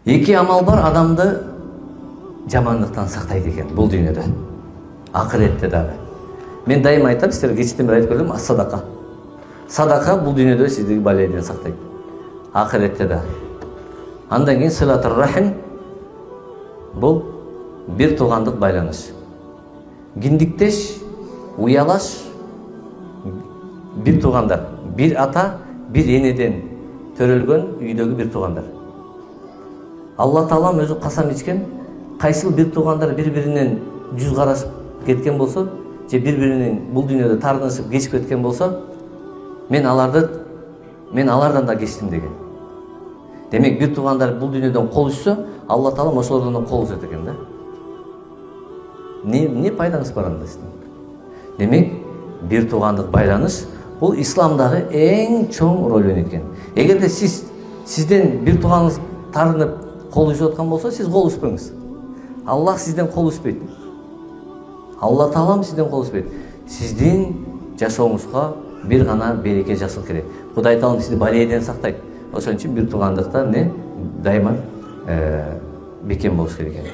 Эки амал бар адамды жамандыктан сактайт экен бул дүйнөдө, акыретте дагы. Мен дайым айтам, силерге кечтен бери айтып келдим, садака. Садака бул дүйнөдө сизди баледен сактайт, акыретте да. Андан кийин силатур рахим, бул бир туугандык байланыш. Киндиктеш, уялаш, бир туугандар, бир ата, бир энеден төрөлгөн үйдөгү бир туугандар. Алла Таалам өзү касам ичкен, кайсыл бир туугандар бири-биринен жүз карашып кеткен болсо, же бири-биринин бул дүйнөдө таарынышып кечип кеткен болсо, мен алардан да кечтим деген. Демек, бир туугандар бул дүйнөдөн кол үзсө, Алла Таалам ошолордон да кол үзөт экен да. Не пайдаңыз бар анда сиздин? Демек, бир туугандык байланыш бул исламдагы эң чоң роль ойнойт экен. Эгерде сизден бир тууганыңыз таарынып кол үзүп аткан болсо, сиз кол үзбөңүз. Аллах сизден кол үзбөйт. Алла Таалам сизден кол үзбөйт. Сиздин жашооңузга бир гана береке жасыл керек. Кудай Таалам сизди баледен сактайт. Ошон үчүн бир туугандыкта дайыма бекем болуш керек экен.